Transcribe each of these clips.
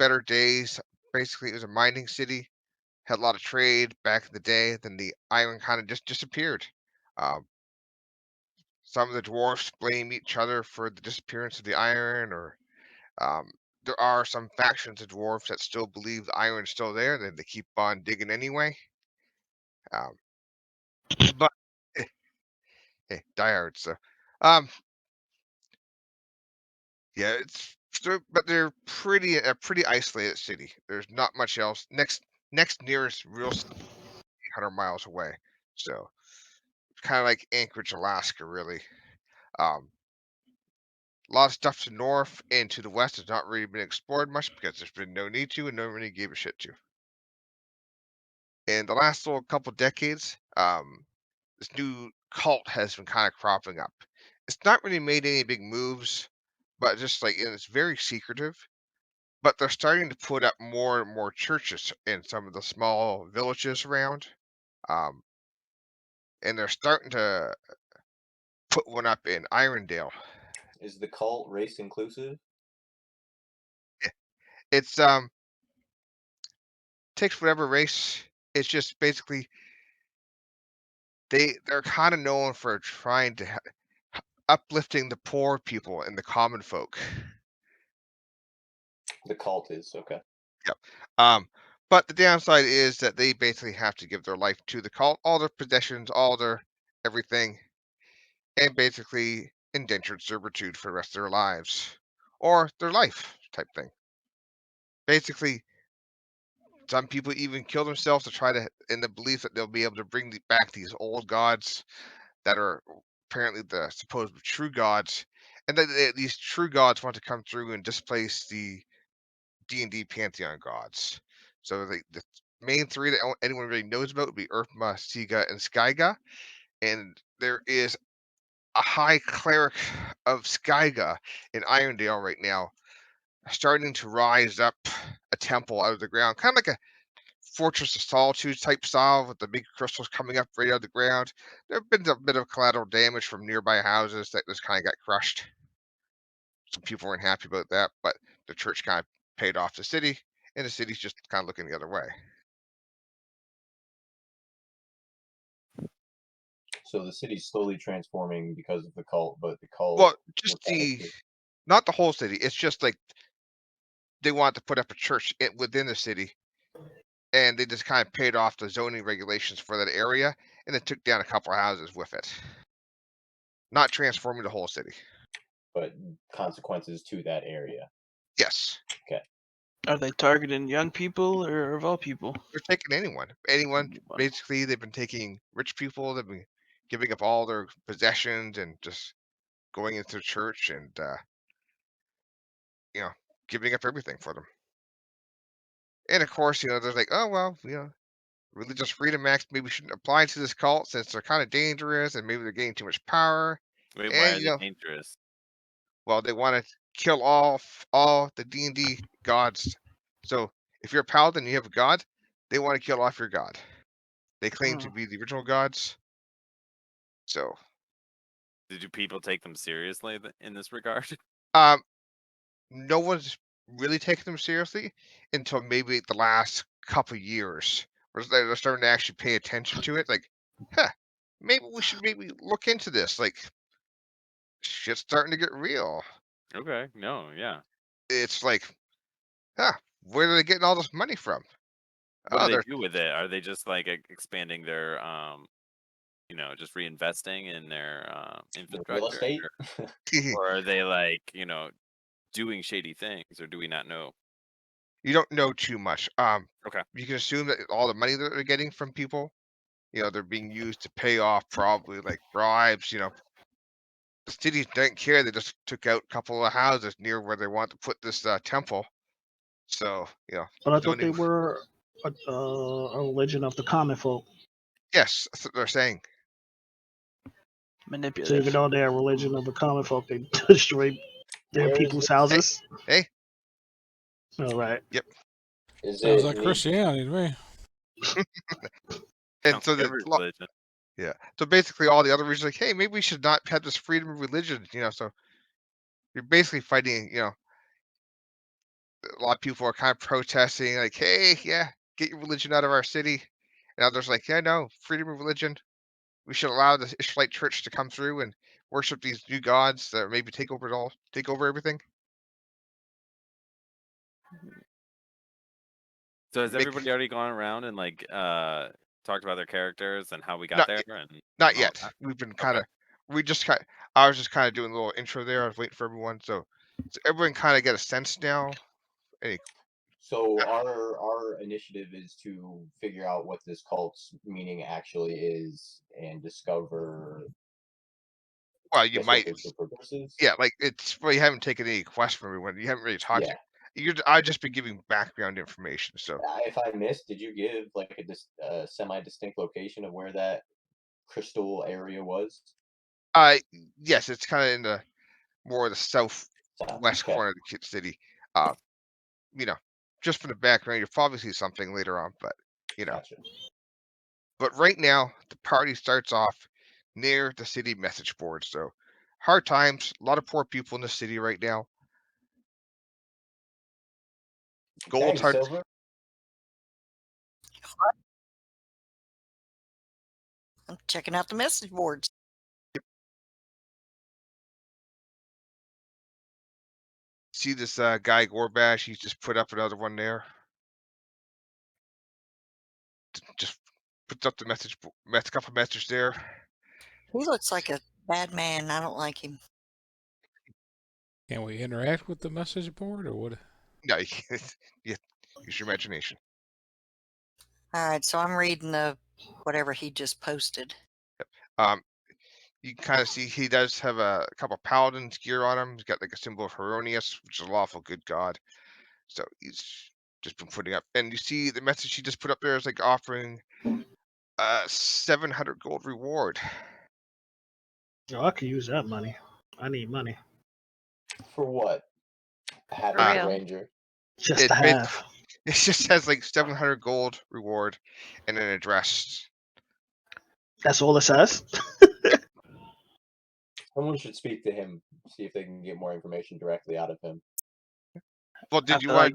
better days. Basically, it was a mining city, had a lot of trade back in the day. Then the iron kind of just disappeared. Um, some of the dwarfs blame each other for the disappearance of the iron, or um, there are some factions of dwarfs that still believe the iron's still there. They keep on digging anyway. Um, but eh, hey, diehard. So, um, yeah, but they're pretty a pretty isolated city. There's not much else. Next nearest real city, 100 miles away. So kind of like Anchorage, Alaska, really. Um, a lot of stuff to the north and to the west has not really been explored much because there's been no need to and nobody gave a shit to. In the last little couple decades, this new cult has been kind of cropping up. It's not really made any big moves, but just like and it's very secretive. But they're starting to put up more and more churches in some of the small villages around. Um, and they're starting to put one up in Irondale. Is the cult race inclusive? Yeah, it's takes whatever race. It's just basically they're kind of known for trying to uplifting the poor people and the common folk. The cult is okay. Yep. Um, but the downside is that they basically have to give their life to the cult, all their possessions, all their everything, and basically indentured servitude for the rest of their lives or their life type thing. Basically, some people even kill themselves to try to, in the belief that they'll be able to bring back these old gods that are apparently the supposed true gods, and that these true gods want to come through and displace the D&D pantheon gods. So the main three that anyone really knows about would be Earthma, Siga, and Skyga, and there is a high cleric of Skyga in Irondale right now, starting to rise up a temple out of the ground, kind of like a Fortress of Solitude type style with the big crystals coming up right out of the ground. There have been a bit of collateral damage from nearby houses that just kind of got crushed. Some people weren't happy about that, but the church kind of paid off the city, and the city's just kind of looking the other way. So the city's slowly transforming because of the cult, but the cult Well, just the mechanically. not the whole city. It's just like they want to put up a church within the city, and they just kind of paid off the zoning regulations for that area, and then took down a couple of houses with it. Not transforming the whole city. But consequences to that area. Yes, Okay. Are they targeting young people or of all people? they're taking anyone. Anyone. Anyone. Basically, they've been taking rich people. They've been giving up all their possessions and just going into the church and you know giving up everything for them. And of course, there's like, oh well, religious freedom acts maybe shouldn't apply to this cult since they're kind of dangerous and maybe they're getting too much power. Wait, why And are they dangerous? well, they want to kill all the D&D gods. So if you're a paladin and you have a god, they want to kill off your god. They claim to Hmm. be the original gods. So Do people take them seriously in this regard? um, no one's really taken them seriously until maybe the last couple years, where they're starting to actually pay attention to it. Like, huh, maybe we should maybe look into this. Like, shit's starting to get real. Okay, no, yeah. It's like, huh, where are they getting all this money from? What do Oh, they they're do with it? Are they just like expanding their, just reinvesting in their The real infrastructure, estate. or are they like, doing shady things, or do we not know? you don't know too much. Okay. You can assume that all the money that they're getting from people, they're being used to pay off probably like bribes. The city didn't care. They just took out a couple of houses near where they want to put this temple. So, But I thought they zoning. were a religion of the common folk. Yes, that's what they're saying. So even Manipulative. though they're a religion of the common folk, they destroy their Where is people's this? houses. Hey, All right. yep. Is Sounds it like Christianity to me. And Sounds so like every religion. yeah. So basically, all the other regions like, hey, maybe we should not have this freedom of religion. So you're basically fighting. a lot of people are kind of protesting, like, "Hey, yeah, get your religion out of our city." And others like, "Yeah, no, freedom of religion. We should allow the Israelite church to come through and worship these new gods that maybe take over everything." So has Make everybody already gone around and like talked about their characters and how we got not there y- and not all yet. that? We've been Okay. we just kind. I was just kind of doing a little intro there. I was waiting for everyone, so everyone kind of get a sense now. Any, So our initiative is to figure out what this cult's meaning actually is and discover, well, I you guess, what might, their true purpose is. yeah, like it's well, you haven't taken any quests from everyone. You haven't really talked to. Yeah. I've just been giving background information. So, If I missed, did you give like a semi-distinct location of where that crystal area was? uh, yes, it's kind of in the more of the southwest Okay, corner of the city. Uh, you know, just for the background, you'll probably see something later on, but you know. gotcha. But right now, the party starts off near the city message board. So, hard times, a lot of poor people in the city right now. Gold Dang, hard. Silver. I'm checking out the message boards. See this guy Gorbash? He's just put up another one there. Just puts up the couple message there. He looks like a bad man. I don't like him. Can we interact with the message board or what? No, you can't. Yeah, use your imagination. All right, so I'm reading the whatever he just posted. You can kind of see he does have a couple paladins gear on him. He's got like a symbol of Heronius, which is a lawful good god. So he's just been putting up, and you see the message he just put up there is like offering 700 gold reward. Oh, I could use that money. I need money. For what? Having For a real. ranger. Just It to made- have. It just says like 700 gold reward and an address. That's all it says. Someone should speak to him, see if they can get more information directly out of him. Well, I did you feel want? like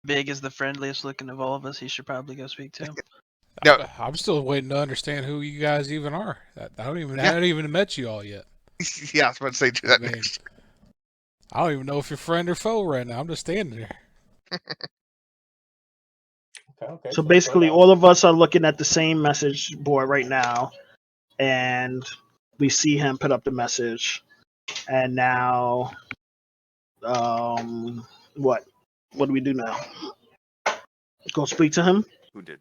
Big is the friendliest looking of all of us. He should probably go speak to him. No. I'm still waiting to understand who you guys even are. I haven't even met you all yet. Yeah, I was about to say do I that mean, next. I don't even know if you're friend or foe right now. I'm just standing there. Okay. So basically, all of us are looking at the same message board right now, and we see him put up the message. And now, what? What do we do now? Go speak to him? Who did?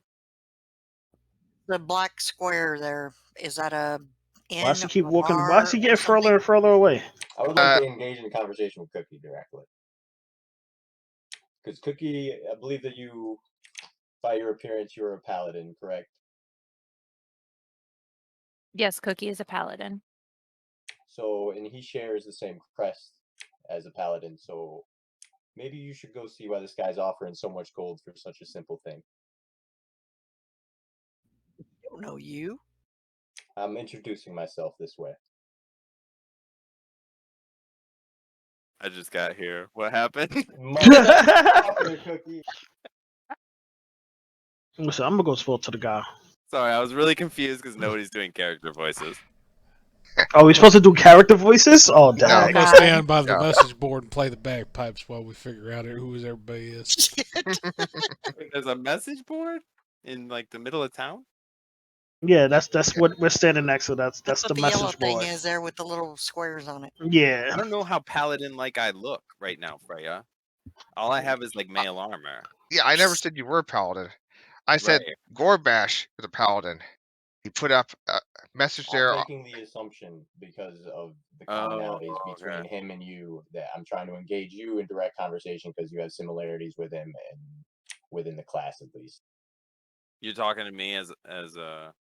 The black square there, is that a inn? Why does he keep or walking? bar Why does he or get further something? and further away? I would like to engage in a conversation with Cookie directly. Because Cookie, I believe that you, by your appearance, you're a paladin, correct? Yes, Cookie is a paladin. So, and he shares the same crest as a paladin, so maybe you should go see why this guy's offering so much gold for such a simple thing. I don't know you. I'm introducing myself this way. I just got here. What happened? Motherfucker, Cookie. Listen, I'm gonna go spoil to the guy. Sorry, I was really confused because nobody's doing character voices. Are we supposed to do character voices? Oh, I'm dang. gonna stand by the Yeah. message board and play the bagpipes while we figure out who everybody is. Wait, there's a message board in like the middle of town. Yeah, that's what we're standing next to. That's That's the what the yellow message thing board. is there with the little squares on it. I Yeah. don't know how paladin like I look right now, Freya. All I have is like male armor. Yeah, I never said you were a paladin. I said Right. Gorbash is a paladin. He put up a message there. I'm making the assumption because of the commonalities between okay. him and you that I'm trying to engage you in direct conversation because you have similarities with him and within the class at least. You're talking to me as a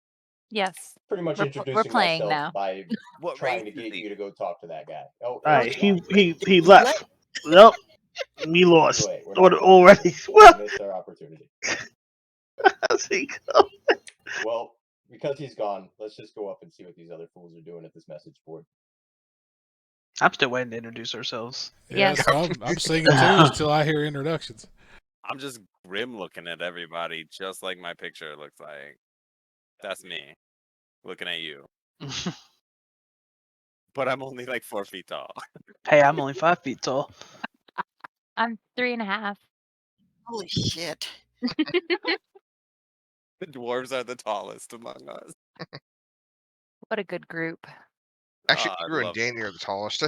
Yes. Pretty much We're introducing playing myself now. by what trying race to is get he? you to go talk to that guy. Oh, All right, he's he left. Yep. We lost. Too late. We're not Already. We What? missed our opportunity. How's he go? Well, because he's gone, let's just go up and see what these other fools are doing at this message board. I'm still waiting to introduce ourselves. Yeah, Yes. so I'm singing too until I hear introductions. I'm just grim looking at everybody, just like my picture looks like. That's me, looking at you. But I'm only like 4 feet tall. Hey, I'm only 5 feet tall. I'm 3.5. Holy shit. The dwarves are the tallest among us. What a good group. Actually, I Ingro and love- Danny are the tallest.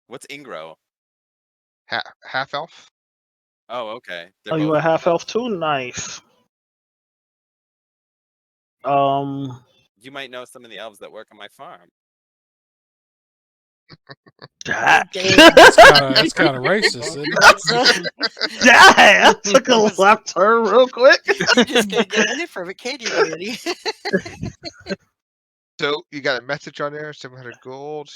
What's Ingro? Half elf. Oh, okay. They're Oh, you both a half elf too? Nice. You might know some of the elves that work on my farm. That. That's kind of racist, isn't it? Damn, that took a left turn real quick. You just can't get away from it, can you, Danny? So you got a message on there, 700 gold.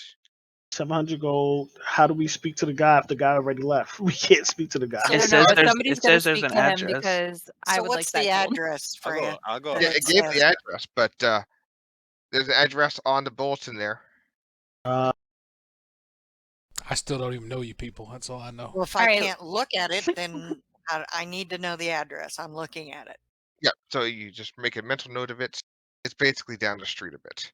700 gold. How do we speak to the guy if the guy already left? We can't speak to the guy. So I It don't says know, but there's- somebody's it gonna says there's speak an to him address. because I So would what's like the that gold. address, I'll Freya? go. Yeah, Yeah, it it gave says. the address, but there's an address on the bulletin there. Uh, I still don't even know you people. That's all I know. Well, if All I right. can't look at it, then I need to know the address. I'm looking at it. Yeah, so you just make a mental note of it. It's basically down the street a bit.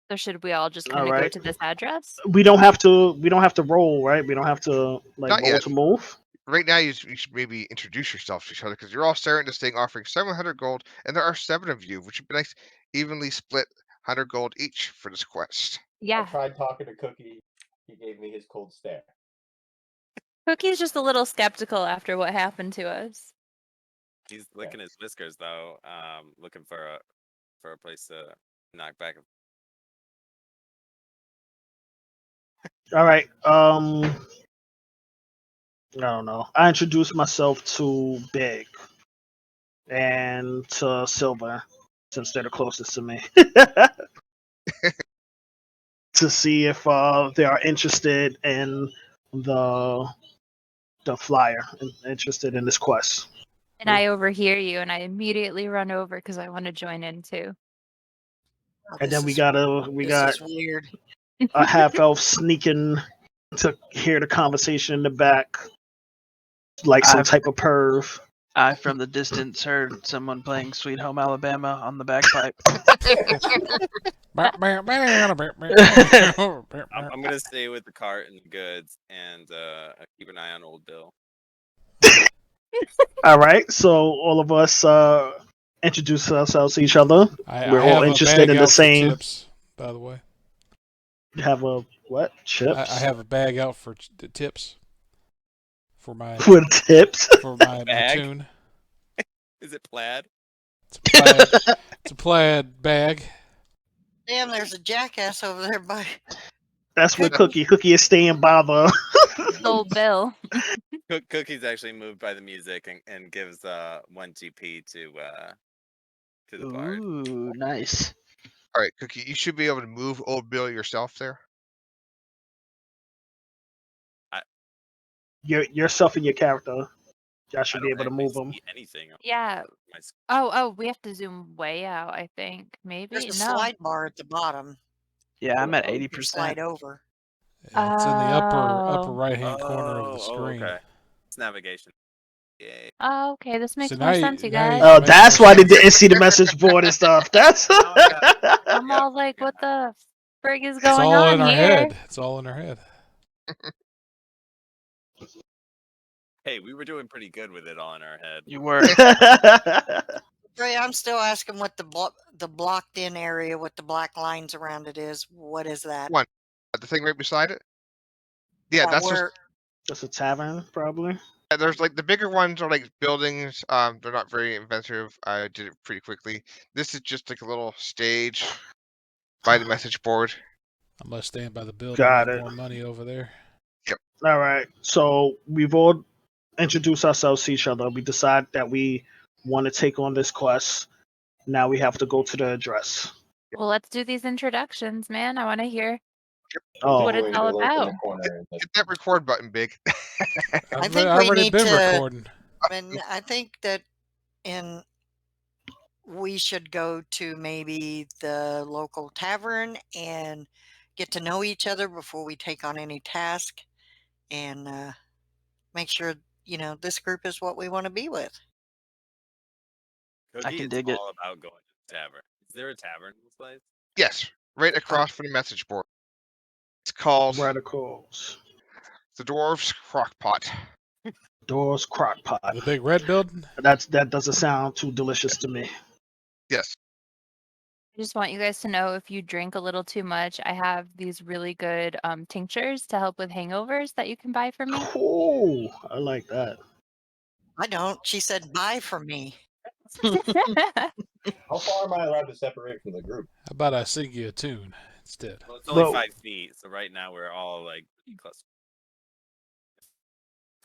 So should we all just kind of go Alright. to this address? we don't have to. We don't have to roll, right? We don't have to like Not roll yet. to move. Right now, you should maybe introduce yourself to each other because you're all staring at this thing offering 700 gold, and there are 7 of you, which would be nice, evenly split 100 gold each for this quest. I Yeah. tried talking to Cookie. He gave me his cold stare. Cookie's just a little skeptical after what happened to us. He's licking his whiskers though, looking for a place to knock back. All right. I don't know. I introduced myself to Big and to Silver since they're the closest to me. To see if they are interested in the flyer, interested in this quest. And I overhear you, and I immediately run over because I want to join in too. Oh, And this then we is- got this is weird. a half elf sneaking to hear the conversation in the back, like some I've- type of perv. I, from the distance, heard someone playing Sweet Home Alabama on the bagpipe. I'm gonna stay with the cart and the goods and keep an eye on old Bill. All right, so all of us introduce ourselves to each other. We're all have a interested bag in the out for same- tips, by the way. Have a what? Chips? I have a bag out for tips for my with tips. my Bag? tune. Is it plaid? It's a plaid bag. Damn, there's a jackass over there by. That's what Cookie is staying by the. Old Bill. Cookie's actually moved by the music and gives 1 GP to the bard. Ooh, nice. All right, Cookie, you should be able to move old Bill yourself there. Yourself and your character. Y'all should be I able to don't move actually them. see anything on Yeah. my screen. Oh, we have to zoom way out, I think. Maybe. There's a No. slide bar at the bottom. Yeah, I'm at Oh, you You can slide 80%. over. Yeah, it's in the upper Oh. right hand corner of the screen. Okay. It's navigation. Yay. Oh, okay. This makes now more you- sense, you now you- guys. Oh, Makes that's more why they sense. didn't see the message board and stuff. That's. I'm Yep. all like, what the frig is It's going all on in our here? head. It's all in our head. Hey, we were doing pretty good with it all in our head. You were. Ray, I'm still asking what the blocked in area with the black lines around it is. What is that? What? The thing right beside it. Yeah, that's just where. Just a tavern, probably. there's like the bigger ones are like buildings. They're not very inventive. I did it pretty quickly. This is just like a little stage by the message board. I'm gonna stand by the building. Got Make it. more money over there. All right. So we've all introduced ourselves to each other. We decide that we want to take on this quest. Now we have to go to the address. Well, let's do these introductions, man. I want to hear. Oh, What it's Going to all lurk in the about. corner and Hit that record button, Big. I've think we already need been to- recording. And I think that in we should go to maybe the local tavern and get to know each other before we take on any task and make sure, this group is what we want to be with. Cookie, can it's dig it. all about going to the tavern. Is there a tavern in this place? Yes, right across from the message board. It's called Radicals. the Dwarves Crockpot. Doors Crockpot. The big red building? That doesn't sound too delicious to me. Yes. I just want you guys to know if you drink a little too much, I have these really good tinctures to help with hangovers that you can buy from me. Cool. I like that. I don't. She said bye from me. How far am I allowed to separate from the group? How about I sing you a tune instead? Well, it's only Well- 5 feet, so right now we're all like pretty close.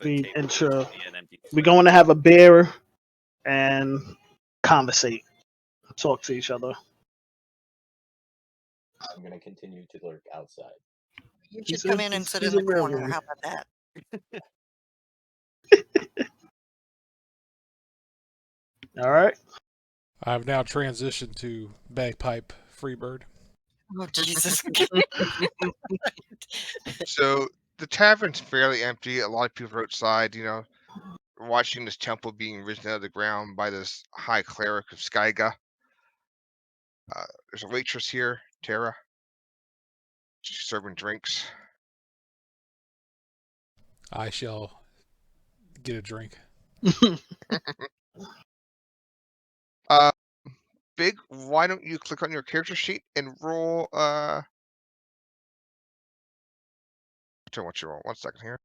The We table enter. will be an empty We're square. going to have a beer and conversate, talk to each other. I'm gonna continue to lurk outside. You He's should come a- in and sit he's in a the real corner. one. How about that? All right. I've now transitioned to bagpipe freebird. Oh, Jesus. So the tavern's fairly empty. A lot of people are outside, watching this temple being risen out of the ground by this high cleric of Skyga. There's a waitress here, Tara. She's serving drinks. I shall get a drink. Big, why don't you click on your character sheet and roll tell you what you roll. 1 second here.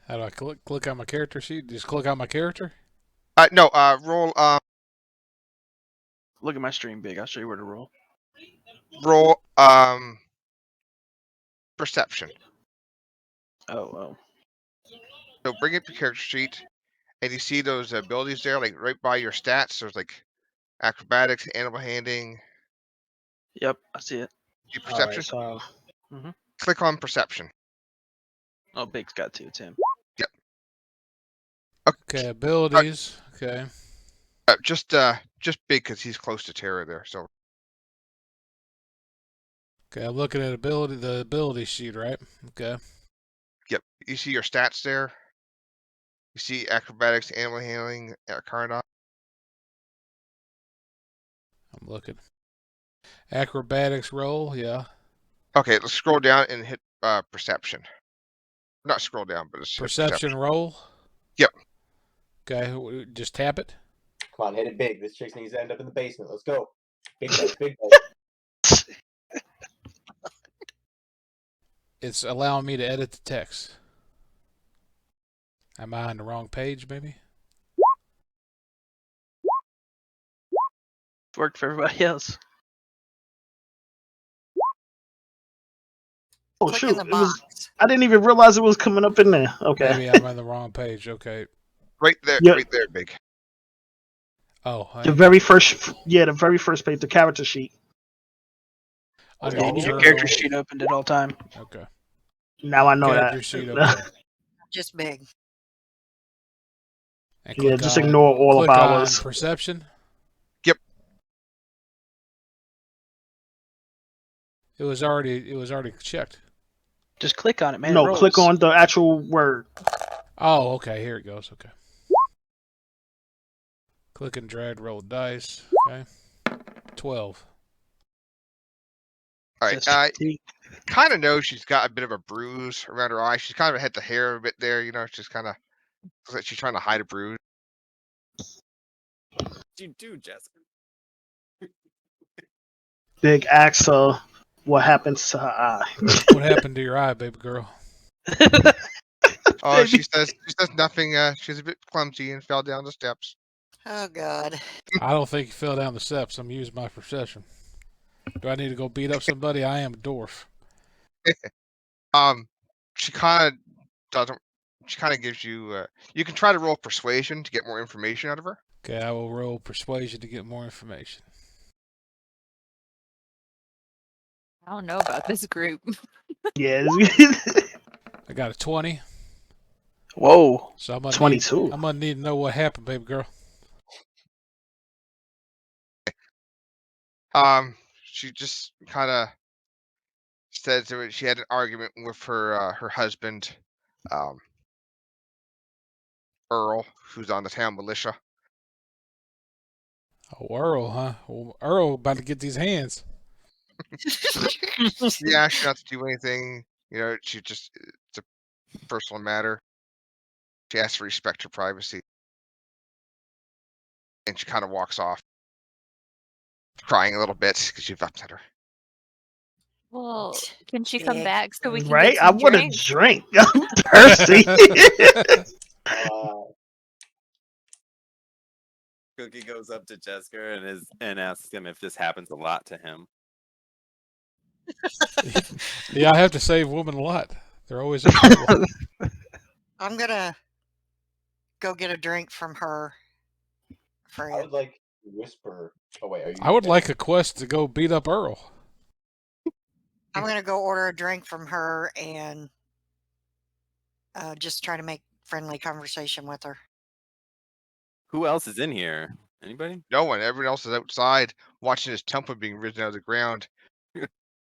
How do I click on my character sheet? Just click on my character? No, roll Look at my stream, Big. I'll show you where to roll. perception. Oh. So bring up your character sheet and you see those abilities there, like right by your stats. There's like acrobatics, animal handling, Yep, I see it. your All right. perception. So Click on perception. Oh, Big's got to. It's him. Okay, abilities. Okay. Just big because he's close to Tara there. So Okay, I'm looking at the ability sheet, right? Okay. yep, you see your stats there. You see acrobatics, animal handling, Carnot. I'm looking. Acrobatics roll, yeah. Okay, let's scroll down and hit perception. Not scroll down, but just hit Perception roll? Yep. Okay, just tap it. Come on, hit it big. This chick needs to end up in the basement. Let's go. Big dice, big dice. It's allowing me to edit the text. Am I on the wrong page, maybe? It's worked for everybody else. oh Click shoot, in the it was. box. I didn't even realize it was coming up in there. Okay. Maybe I'm on the wrong page. Okay. Right there, Yep. right there, big. Oh, The very first page, the character sheet. under Yeah, you need your internal- character sheet opened at all time. Okay. Now I know Character that. sheet, okay. Just big. And Yeah, click just on- ignore all of click on ours. perception. Yep. It was already checked. Just click on it, man. it No, rolls. click on the actual word. Oh, okay. Here it goes. Okay. Click and drag, roll dice. Okay. 12. All right, Just I see- kind of know she's got a bit of a bruise around her eye. She's kind of had the hair a bit there, She's kind of looks like she's trying to hide a bruise. What you do, Jessica? Big axe her what happens to her eye. What happened to your eye, baby girl? Oh, she says nothing. She's a bit clumsy and fell down the steps. Oh, God. I don't think you fell down the steps. I'm using my perception. Do I need to go beat up somebody? I am a dwarf. She kind of doesn't. She kind of gives you. You can try to roll persuasion to get more information out of her. Okay, I will roll persuasion to get more information. I don't know about this group. Yeah. I got a 20. Whoa, So I'm gonna 22. I'm gonna need to know what happened, baby girl. She just kind of said that she had an argument with her husband, um, Earl, who's on the town militia. Oh, Earl, huh? Well, Earl about to get these hands. She asked not to do anything. She just it's a personal matter. She asked to respect her privacy, and she kind of walks off, crying a little bit because you've upset her. Well, can she come Big. back so we can Right? get I some want a drinks? drink. I'm thirsty. Cookie goes up to Jesker and asks him if this happens a lot to him. Yeah, I have to save women a lot. They're always in trouble. I'm gonna go get a drink from her. I would like to whisper. Oh wait, are you? I would like a quest to go beat up Earl. I'm gonna go order a drink from her and just try to make friendly conversation with her. Who else is in here? Anybody? No one. Everyone else is outside watching his temple being risen out of the ground.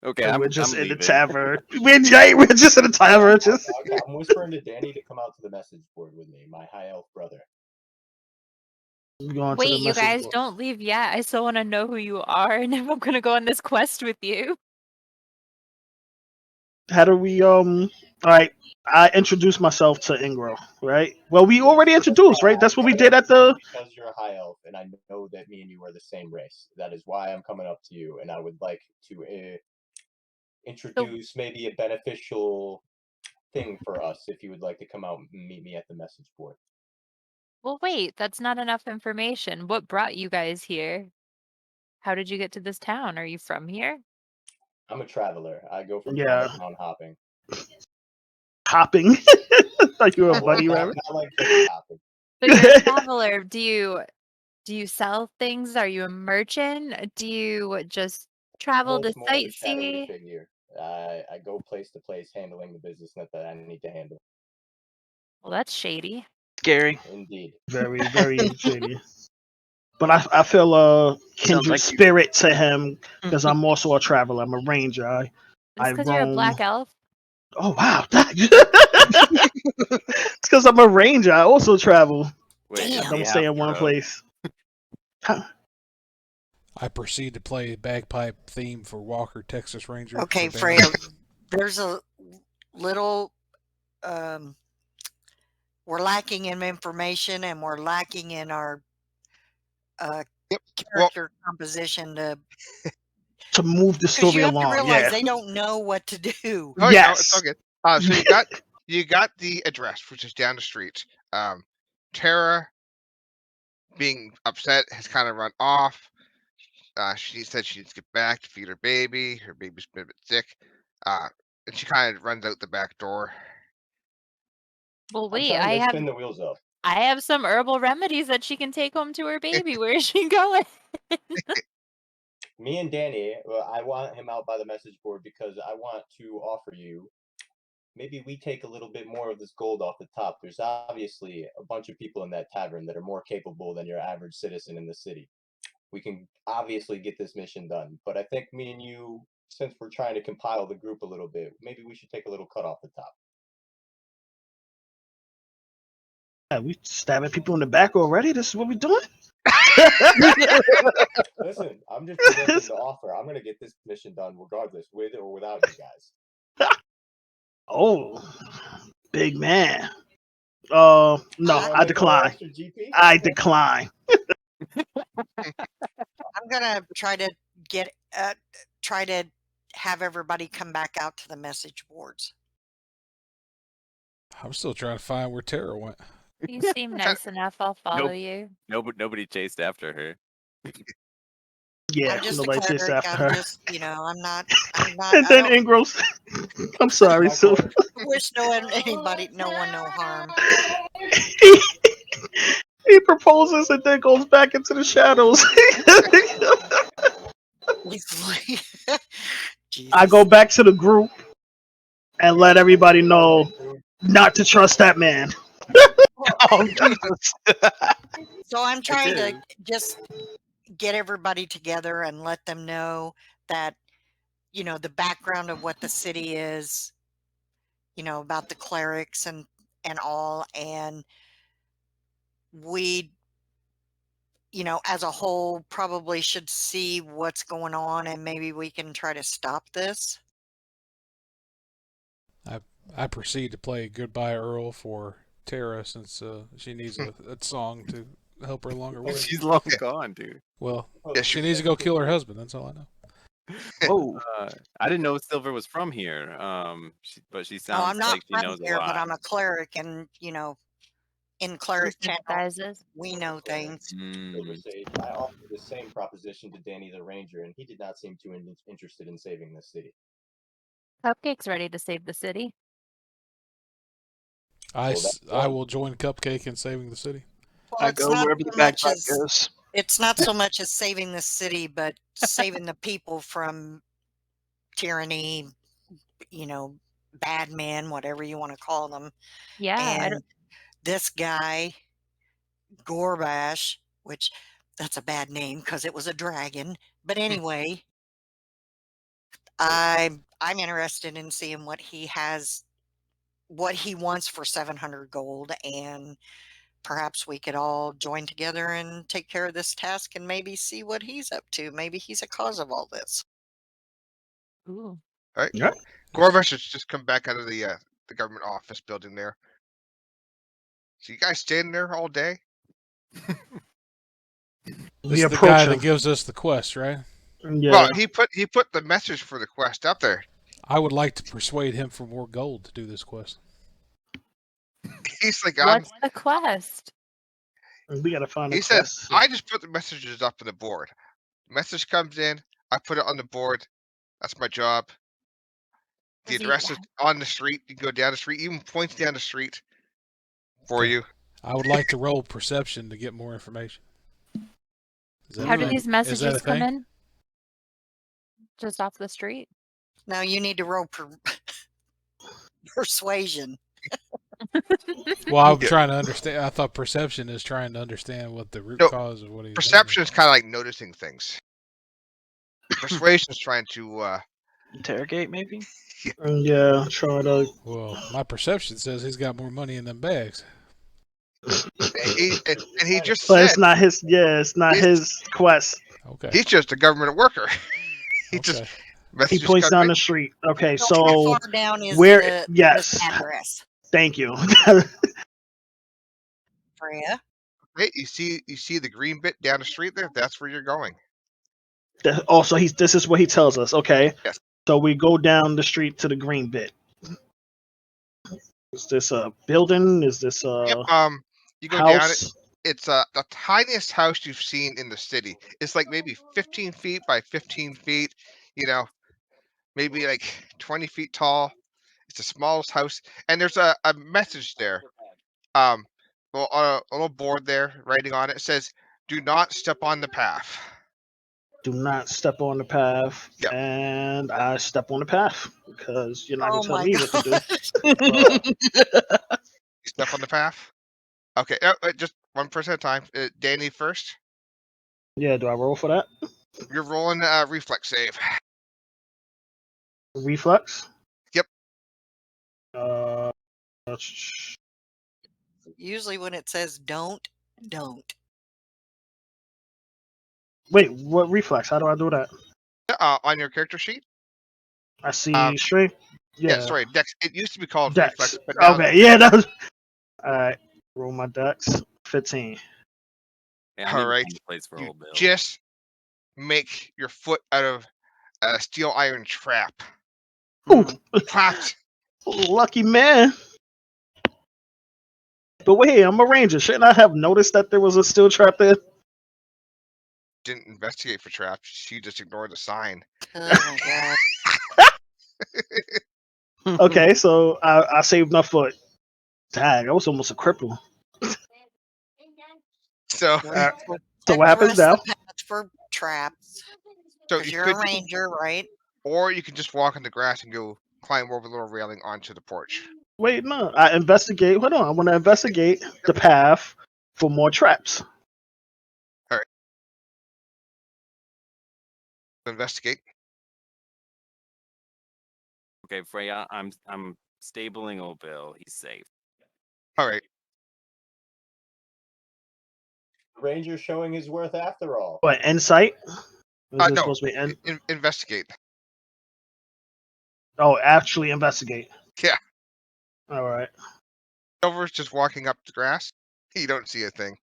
Okay, And I'm we're just I'm in the leaving. tavern. We're just in the tavern. Just Okay, I'm whispering to Danny to come out to the message board with me, my high elf brother. going to Wait, the you message guys board. don't leave yet. I still want to know who you are, and if I'm gonna go on this quest with you. How do we All right, I introduced myself to Ingro, right? Well, we already introduced, right? That's what we did at the Because you're a high elf, and I know that me and you are the same race. That is why I'm coming up to you, and I would like to introduce maybe a beneficial thing for us if you would like to come out and meet me at the message board. Well, wait, that's not enough information. What brought you guys here? How did you get to this town? Are you from here? I'm a traveler. I go from Yeah. town to town hopping. hopping. Like you're a bunny not, rabbit. not like this hopping. So you're a traveler. Do you sell things? Are you a merchant? Do you just travel to It's more of a shadowy sightsee? figure. I go place to place handling the business that I need to handle. Well, that's shady. Scary. Indeed. Very, very shady. But I feel a kindred like you. spirit to him because I'm also a traveler. I'm a ranger. I It's because you're a roam- black elf. Oh wow! It's because I'm a ranger. I also travel. Wait, Damn. is I he don't stay in one half-bro? place. I proceed to play bagpipe theme for Walker, Texas Ranger. Okay, for Freya, Banner. there's a little we're lacking in information and we're lacking in our Yep. character composition To move the because story you have to along. realize Yeah. they don't know what to do. Oh, yeah, no, it's all Yes. good. So you got the address, which is down the street. Tara, being upset, has kind of run off. She said she needs to get back to feed her baby. Her baby's been a bit sick. And she kind of runs out the back door. Well, I'm wait, trying to spin the wheels up. I have some herbal remedies that she can take home to her baby. Where is she going? Me and Danny, I want him out by the message board because I want to offer you. Maybe we take a little bit more of this gold off the top. There's obviously a bunch of people in that tavern that are more capable than your average citizen in the city. We can obviously get this mission done, but I think me and you, since we're trying to compile the group a little bit, maybe we should take a little cut off the top. Yeah, we stabbing people in the back already. This is what we're doing. Listen, I'm just presenting the offer. I'm gonna get this mission done regardless, with or without you guys. Oh, big man. No, Wanna I make a little decline. extra GP? I decline. I'm gonna try to have everybody come back out to the message boards. I'm still trying to find where Tara went. You seem nice enough. I'll follow you. Nobody chased after her. Yeah, I'm just a nobody chased cleric. after I'm her. just, I'm not. And I then don't Ingros. I'm sorry, My so cleric. wish no one no harm. he proposes and then goes back into the shadows. I go back to the group and let everybody know not to trust that man. Oh Jesus! So I'm trying to is. just get everybody together and let them know that, you know, the background of what the city is, you know, about the clerics and all, and we, you know, as a whole probably should see what's going on and maybe we can try to stop this. I proceed to play Goodbye Earl for Tara since she needs a song to help her along her way. She's long gone, dude. Well, Yes, she needs to go kill her husband. That's all I know. Whoa. I didn't know Silver was from here. But she No, sounds I'm not like she from knows a here, but lot. I'm a cleric, and you know, in She cleric channel, sympathizes. we know things. Silver Mm. Sage, I offered the same proposition to Danny the Ranger, and he did not seem too interested in saving the city. Cupcake's ready to save the city. I will join Cupcake in saving the city. Well, I it's go not wherever the so much backpack as goes. it's not so much as saving the city, but saving the people from tyranny, you know, bad men, whatever you want to call them. Yeah, I And don't, this guy, Gorbash, which that's a bad name because it was a dragon. But anyway, I'm interested in seeing what he has, what he wants for 700 gold, and perhaps we could all join together and take care of this task and maybe see what he's up to. Maybe he's a cause of all this. ooh. All right. Yeah. Gorbash has just come back out of the government office building there. So you guys standing there all day? This We is the approach guy him. that gives us the quest, right? Yeah. Well, he put the message for the quest up there. I would like to persuade him for more gold to do this quest. He's like, What's the quest? We gotta find a he said, quest. I just put the messages up on the board. Message comes in, I put it on the board. That's my job. The Does he address is on the street. You can go down the street, even points down the street for Okay. you. I would like to roll perception to get more information. Is that How a do thing? these Is that a messages come thing? in? Just off the street? Now you need to roll persuasion. Well, I'm Yeah. trying to understand. I thought perception is trying to understand what the root No, cause of what he's doing. Perception is kind of like noticing things. Persuasion is trying to. Interrogate, maybe? Yeah, try to. Well, my perception says he's got more money in them bags. And he just But said it's not his. Yeah, it's not He's- his quest. Okay. he's just a government worker. He just Okay. He messages points come down in. the street. Okay, How so far down is where? the Yes, address? thank you. Freya? Hey, you see the green bit down the street there? That's where you're going. Also, this is what he tells us. Okay, Yes. so we go down the street to the green bit. Is this a building? Is this a Yep. You go down it. house? It's the tiniest house you've seen in the city. It's like maybe 15 feet by 15 feet. You know, maybe like 20 feet tall. It's the smallest house, and there's a message there. Well, on a little board there, writing on it, says, "Do not step on the path." Do not step on the path. Yep. And I step on the path because you're not Oh gonna tell my me what to do. god. You step on the path. Okay, just one person at a time. Danny first. Yeah, do I roll for that? You're rolling reflex save. Reflex. Yep. Usually when it says don't. Wait, what reflex? How do I do that? On your character sheet. I see strength. Yeah, sorry, Dex. It used to be called Dex. reflex, but now Okay, yeah, that was. All right, roll my Dex. 15. Yeah, I All need to right. find a place for you old Bill. just make your foot out of a steel iron trap. Ooh, Trapped. lucky man. But wait, I'm a ranger. Shouldn't I have noticed that there was a steel trap there? Didn't investigate for traps. She just ignored the sign. Oh my god. Okay, so I saved my foot. Dang, I was almost a cripple. So, So what happens Address now? the path for traps. so 'Cause you you're could, a ranger, right? or you can just walk on the grass and go climb over the little railing onto the porch. Wait, no. I investigate. Hold on. I want to investigate the path for more traps. Investigate. Okay, Freya, I'm stabling old Bill. He's safe. All right. The Ranger's showing his worth after all. What, insight? Is it No. supposed to be Investigate. Oh, actually investigate. Yeah. All right. Silver's just walking up the grass. You don't see a thing.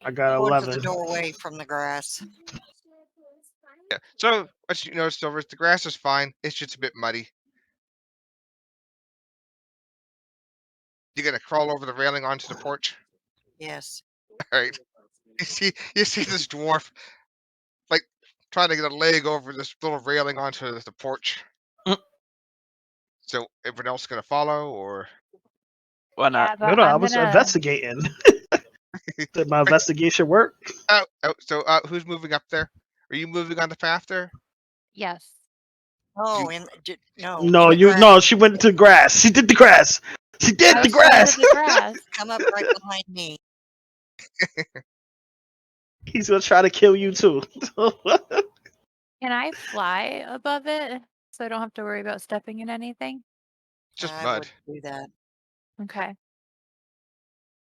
I got Going to 11. the doorway from the grass. Yeah. So what you notice, Silver, is the grass is fine. It's just a bit muddy. You gonna crawl over the railing onto the porch? Yes. All right. You see this dwarf like trying to get a leg over this little railing onto the porch. Mm. So everyone else gonna follow, or Why not? Yeah, but No, I I'm was gonna. investigating. Did my investigation work? so who's moving up there? Are you moving on the path there? Yes. Oh, No, in the grass. no. She went to grass. She did the grass. She did I the was going grass. to the grass. Come up right behind me. He's gonna try to kill you too. Can I fly above it so I don't have to worry about stepping in anything? Just I mud. wouldn't do that. Okay.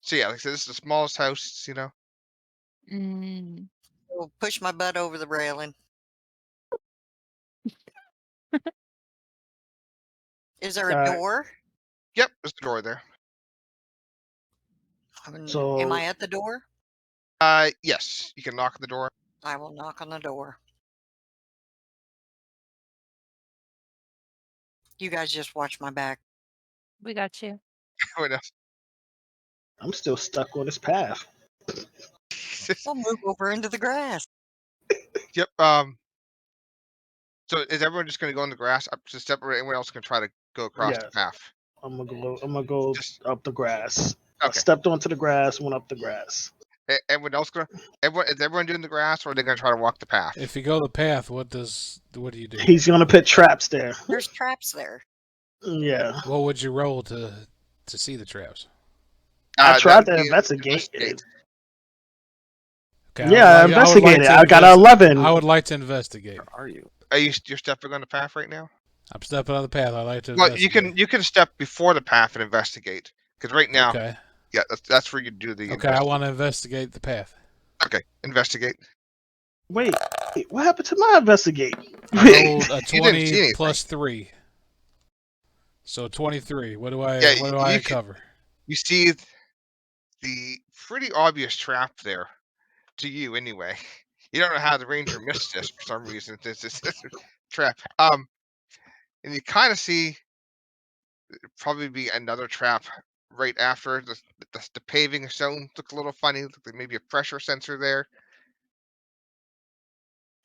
So yeah, like I said, this is the smallest house, you know. Mm. So push my butt over the railing. Is there a Alright. door? Yep, there's the door there. So- Am I at the door? Yes, you can knock on the door. I will knock on the door. You guys just watch my back. We got you. What else? I'm still stuck on this path. I'll move over into the grass. Yep. So is everyone just gonna go in the grass up to separate? Anyone else can try to go across the Yes. path? I'm gonna go Just up the grass. I okay. stepped onto the grass, went up the grass. Everyone else gonna? Is everyone doing the grass, or are they gonna try to walk the path? If you go the path, what do you do? He's gonna put traps there. There's traps there. Yeah. What would you roll to see the traps? I that tried would to be investigate. Okay, Yeah, I investigated. I got an 11. I would like to investigate. Where are you? Are you're stepping on the path right now? I'm stepping on the path. I like to. Well, investigate. you can step before the path and investigate. Because right now, Okay. yeah, that's where you do the. Okay, I want to investigate the path. Okay, investigate. Wait, what happened to my investigate? I rolled a You didn't see 20 anything. plus 3. So 23. What do I Yeah, I you can- cover? You see the pretty obvious trap there, to you anyway. You don't know how the ranger missed this for some reason. This is a trap. And you kind of see probably be another trap right after the paving stone looks a little funny. Looks like maybe a pressure sensor there.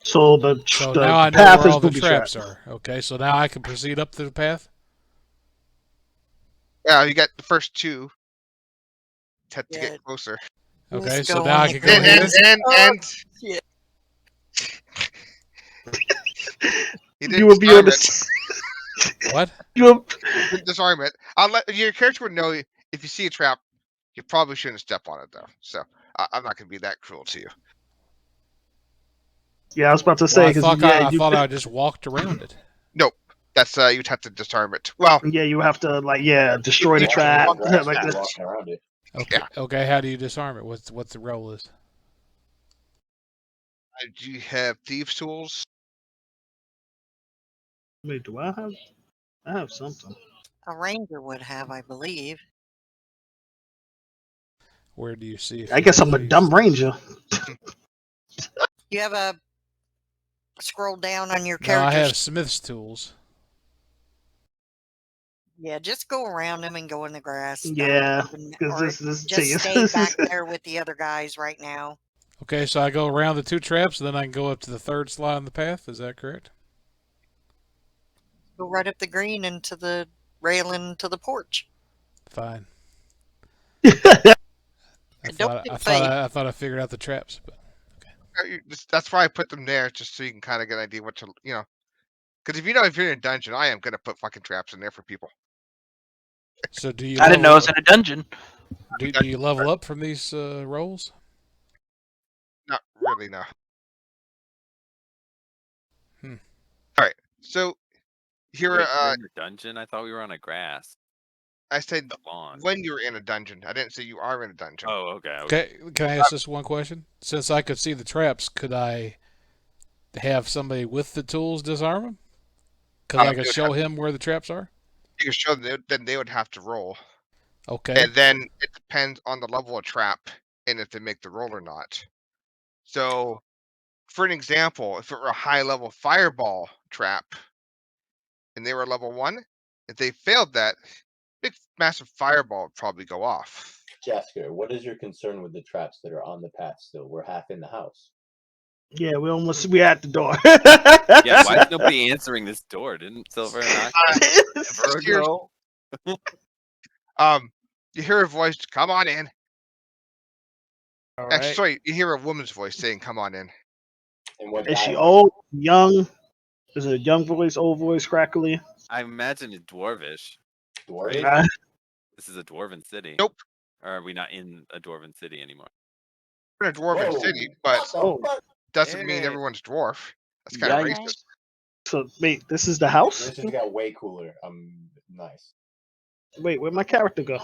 So the So the now I know path where is all the booby traps trap. are. Okay, so now I can proceed up the path. Yeah, you got the first two. Had to Yeah. get closer. Okay, Just so go now on I the can go grass. here. And shit. you You didn't will be disarm able it. to. What? You will, You didn't disarm it. I'll let your character would know if you see a trap. You probably shouldn't step on it though. So I'm not gonna be that cruel to you. yeah, I was about to Well, say I because thought yeah, I thought I just walked around it. That's you'd have to disarm it. Well, yeah, you have to destroy the You trap. walk around like You're this. walking around it. Okay. Yeah. Okay. How do you disarm it? What's the roll is? do you have thieves' tools? Wait, do I have? I have something. A ranger would have, I believe. Where do you see? If I you guess I'm a use dumb the- ranger. You have a scroll down on your No, I character. have Smith's tools. Yeah, just go around him and go in the grass. Yeah, Or because this just stay back there with the other guys right now. Okay, so I go around the two traps, and then I can go up to the third slot on the path. Is that correct? Go right up the green into the railing to the porch. Fine. Don't get I thought I figured out the traps, but That's why I put them there, just so you can kind of get an idea what to, Because if you're in a dungeon, I am gonna put fucking traps in there for people. So do you? I didn't know it was level, in a dungeon. do you I didn't know it was level, in a dungeon. do you level up from these roles? Not really, no. Hmm. All right. So here, Wait, we're in the dungeon? I thought we were on a grass. I said The lawn. when you're in a dungeon. I didn't say you are in a dungeon. Oh, okay. Can I ask this one question? Since I could see the traps, could I have somebody with the tools disarm them? Because I They could would show him where the traps are. You can show them, then they would have to roll. Okay. And then it depends on the level of trap and if they make the roll or not. So, for an example, if it were a high level fireball trap and they were level 1, if they failed that, big massive fireball would probably go off. Jasker, what is your concern with the traps that are on the path still? We're half in the house. Yeah, we at the door. Yeah, why is nobody answering this door? Didn't Silver knock ever ago? You hear a voice, "Come on in." All Actually, right. sorry, you hear a woman's voice saying, "Come on in." And what Is she dialect? old, young? Is it a young voice, old voice, crackly? I imagine it's dwarvish. Dwarvish? Uh, This is a dwarven city. Nope. Or are we not in a dwarven city anymore? We're in a dwarven Whoa, city, but what the Oh. fuck? doesn't mean Hey. everyone's dwarf. That's kind of Yikes. racist. so wait, this is the house? This just got way cooler. Nice. Wait, where'd my character go?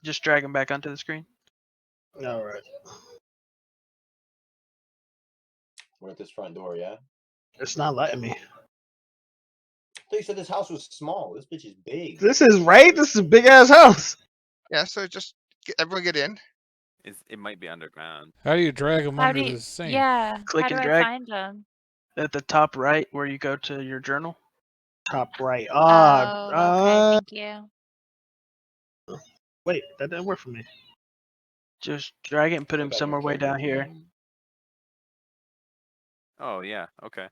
Just drag him back onto the screen. All right. We're at this front door, yeah? It's not letting me. I thought you said this house was small. This bitch is big. This is right. This is a big ass house. Yeah, so just everyone get in. It might be underground. How do you drag them How under do you? the thing? Yeah. Click how do and I drag. find them? At the top right, where you go to your journal. Top right. Oh, okay. Thank you. Wait, that didn't work for me. Just drag it and put him Click on your somewhere way down character's here. name. Oh yeah, okay.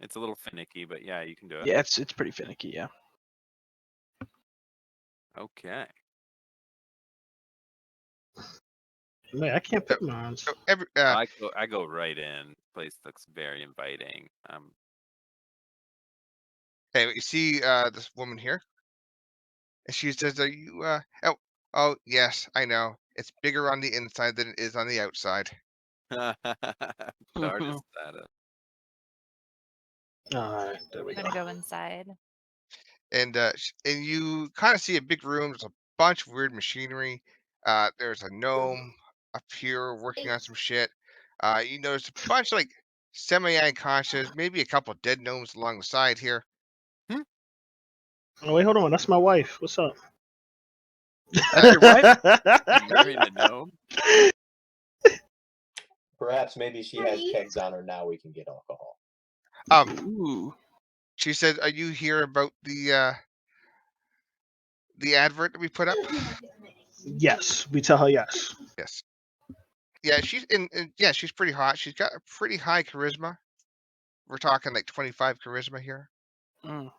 It's a little finicky, but yeah, you can do it. Yeah, it's pretty finicky. Yeah. Okay. Wait, I can't pick mine. So I go right in. Place looks very inviting. hey, you see this woman here? And she says, "Are you oh yes, I know. It's bigger on the inside than it is on the outside." Artist status. All right, there we I'm go. gonna go inside. And and you kind of see a big room. There's a bunch of weird machinery. There's a gnome up here working on some shit. You notice a bunch of like semi-unconscious, maybe a couple dead gnomes along the side here. Oh wait, hold on. That's my wife. What's up? That's your wife? You married a gnome? Perhaps maybe she has kegs on her now. We can get alcohol. Ooh. She said, "Are you here about the advert that we put up?" Yes, we tell her yes. Yes. Yeah, she's yeah, she's pretty hot. She's got a pretty high charisma. We're talking like 25 charisma here. Mm.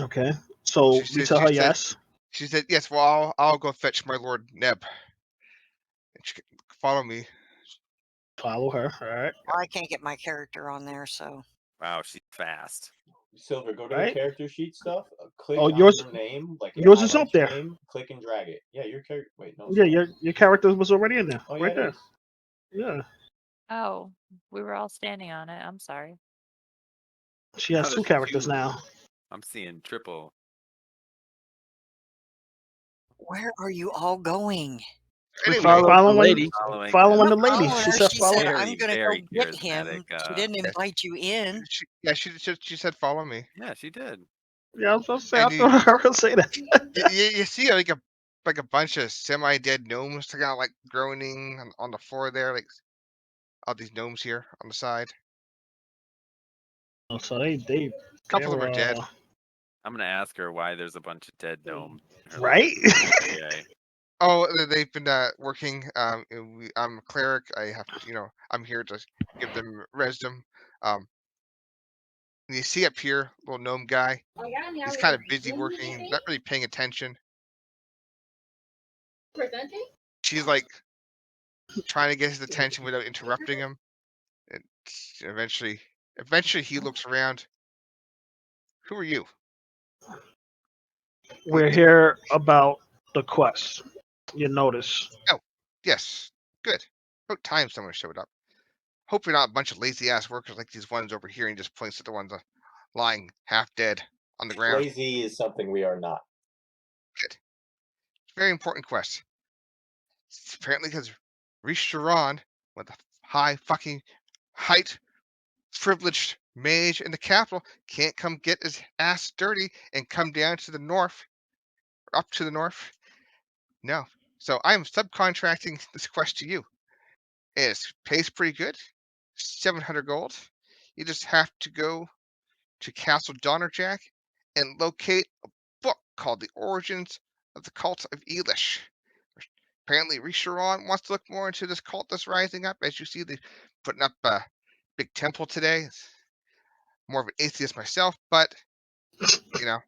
Okay, so She we said- tell her she said- yes. She said, "Yes, well, I'll go fetch my lord Neb." And she can follow me. Follow her. All right. Well, I can't get my character on there, so Wow, she's fast. Silver, go to Right. the character sheet stuff. Click Oh, on yours- her name, like yours is up highlight your there. Name, click and drag it. Yeah, your character. Wait, no. it's Yeah, not. your character was already in there, Oh, yeah, right it there. is. Yeah, Oh, we were all standing on it. I'm sorry. she has How two does characters you- now. I'm seeing triple. where are you all going? We Anyway, follow the following- lady. Following the I'm lady. following She her. said She follow. said, Very, "I'm gonna go very get him." charismatic, She didn't yes. invite you in. She said, "Follow me." Yeah, she did. Yeah, I was supposed to say. I And you- thought I heard her say that. You see like a bunch of semi-dead gnomes kind of like groaning on the floor there, like all these gnomes here on the side. Oh, so they A couple of them are dead. I'm gonna ask her why there's a bunch of dead gnomes. in her Right? Yeah. Oh, they've been working. I'm a cleric. I have to, I'm here to give them wisdom. And you see up here, little gnome guy. He's kind of busy working, not really paying attention. She's like trying to get his attention without interrupting him. And eventually he looks around. Who are you? We're here about the quest. You notice. Yes, good. About time someone showed up. Hope you're not a bunch of lazy ass workers like these ones over here and just points at the ones lying half dead on the ground. Lazy is something we are not. Good. Very important quest. It's apparently because Risharan, with a high fucking height, privileged mage in the capital, can't come get his ass dirty and come down to the north, or up to the north. No. So I am subcontracting this quest to you. It pays pretty good, 700 gold. You just have to go to Castle Donnerjack and locate a book called The Origins of the Cult of Elish. Apparently, Risharan wants to look more into this cult that's rising up. As you see, they're putting up a big temple today. More of an atheist myself, but, you know,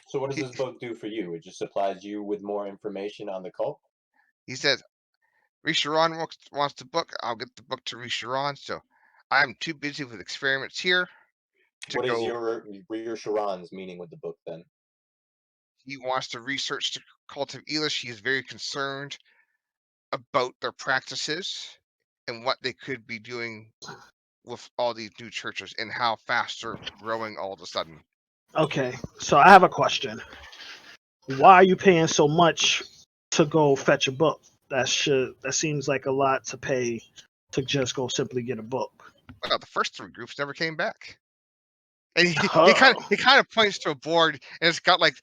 So what does this book do for you? It just supplies you with more information on the cult? he says, Risharan wants the book. I'll get the book to Risharan. So I'm too busy with experiments here to What is go. your Sharon's meaning with the book then? He wants to research the cult of Elish. He is very concerned about their practices and what they could be doing with all these new churches and how fast they're growing all of a sudden. Okay, so I have a question. Why are you paying so much to go fetch a book? That seems like a lot to pay to just go simply get a book. Well, the first three groups never came back. And he Oh. kind of points to a board, and it's got like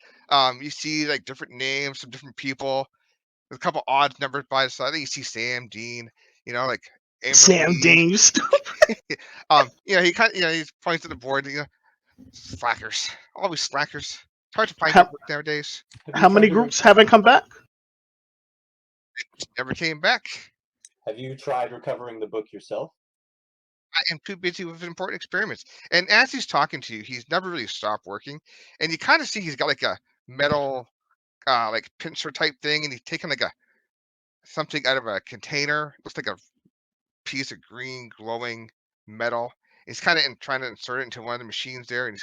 you see like different names from different people. There's a couple odd numbers by the side. You see Sam Dean, you know, like Amber Sam Weed. Dean, you stupid. You know, he points to the board. You know, slackers, always slackers. It's hard to find How- good work nowadays. How many groups haven't come back? Never came back. Have you tried recovering the book yourself? I am too busy with important experiments. And as he's talking to you, he's never really stopped working. And you kind of see he's got like a metal, like pincer type thing, and he's taking like something out of a container. Looks like a piece of green glowing metal. He's kind of trying to insert it into one of the machines there, and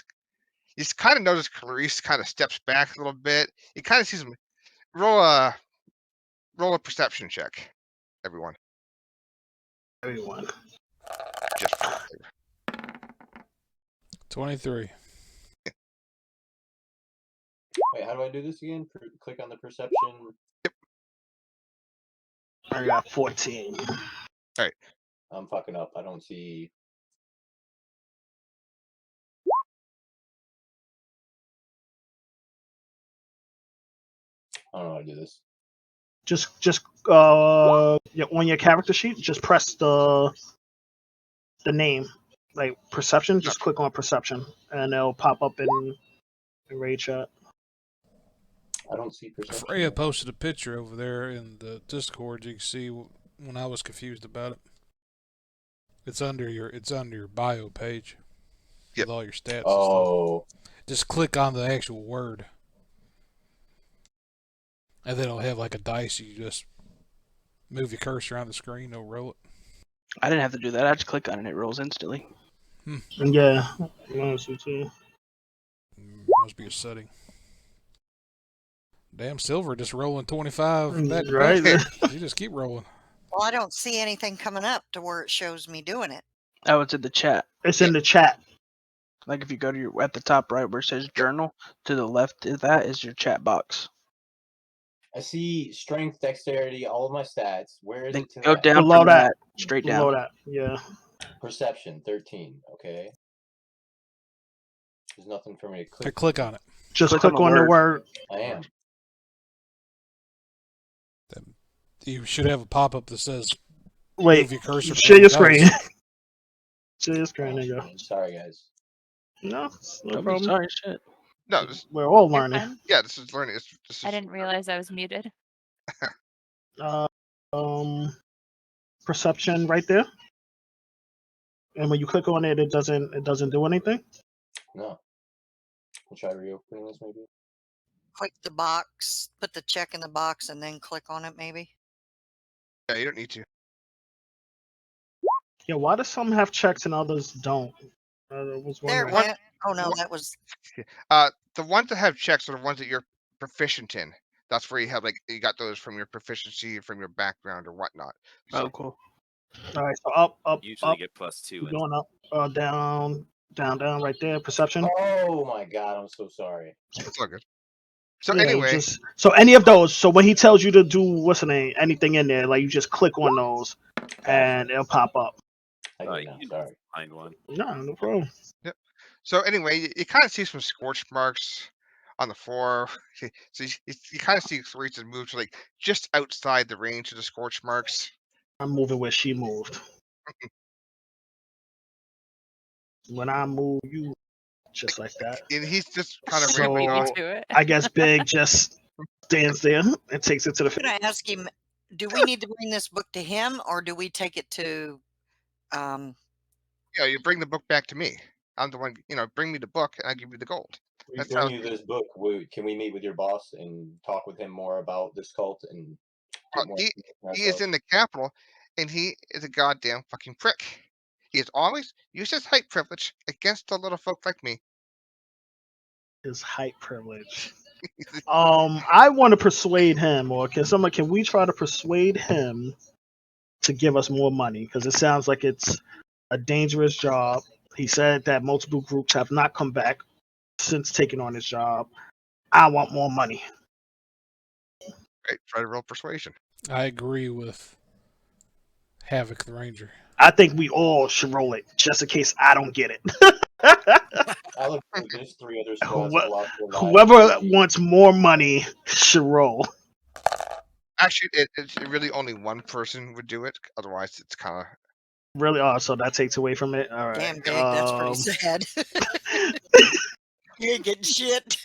he's kind of noticed Clarice kind of steps back a little bit. You kind of sees him roll a perception check, everyone. Everyone. Just for the flavor. 23. Wait, how do I do this again? Click on the perception. I got 14. I'm fucking up. I don't see. I don't know how to do this. Just on your character sheet, just press the name, like perception. Just click on perception, and it'll pop up in raid chat. I don't see perception. Freya posted a picture over there in the Discord. You can see when I was confused about it. It's under your bio page Yep. with all your stats. Oh, And stuff. Just click on the actual word, and then it'll have like a dice. You just move your cursor on the screen. It'll roll it. I didn't have to do that. I just click on it and it rolls instantly. Yeah, honestly too. Must be a setting. Damn, Silver just rolling 25. Back to Right. back. You just keep rolling. Well, I don't see anything coming up to where it shows me doing it. Oh, it's in the chat. It's in the chat. Like if you go to at the top right where it says journal, to the left of that is your chat box. I see strength, dexterity, all of my stats. Where is Then it to go that? down Below from that. straight Below down. that. Yeah. Perception, 13. Okay. There's nothing for me to Okay, click. click on it. Just Click on click the on the word. word. I am. You should have a pop up that says Wait. move your cursor. Share your behind the screen. dice. Share your screen. There you go. I'm sorry, guys. No, no Don't be problem. sorry, shit. No, this, We're all You're learning. fine. yeah, this is learning. This is I didn't realize I was muted. Perception right there. And when you click on it, it doesn't do anything. No. I'll try reopening this maybe. Click the box, put the check in the box, and then click on it maybe. Yeah, you don't need to. Yeah, why do some have checks and others don't? Was There wondering. it went. Oh no, what- that was The ones that have checks are the ones that you're proficient in. That's where you have like you got those from your proficiency, from your background or whatnot. Oh, cool. All right, so up, Usually up, get +2. keep going up, down, down, right there. Perception. Oh my god, I'm so sorry. It's all good. So Yeah, you anyway, just so any of those. So when he tells you to do what's the name, anything in there, like you just click on those, and it'll pop up. I Oh, get it now. you Sorry. find one. No problem. so anyway, you kind of see some scorch marks on the floor. So you kind of see where he's moved to like just outside the range of the scorch marks. I'm moving where she moved. When I move, you just like that. And he's just kind of So- ramping Beat me up. to it. I guess Big just stands there and takes it to the. I'm gonna ask him, do we need to bring this book to him or do we take it to You bring the book back to me. I'm the one. Bring me the book, and I give you the gold. We That bring sounds you this book. Can we meet with your boss and talk with him more about this cult and Well, get more he information is ourselves? in the capital, and he is a goddamn fucking prick. He has always used his height privilege against the little folk like me. His height privilege. I want to persuade him, or can we try to persuade him to give us more money? Because it sounds like it's a dangerous job. He said that multiple groups have not come back since taking on his job. I want more money. Right? Try to roll persuasion. I agree with Havoc the Ranger. I think we all should roll it, just in case I don't get it. I'll agree. There's 3 other squads Whoe- that lost their lives. Whoever wants more money should roll. Actually, it's really only one person would do it. Otherwise, it's kind of Really? Oh, so that takes away from it. All right. damn big? That's pretty sad. You ain't getting shit.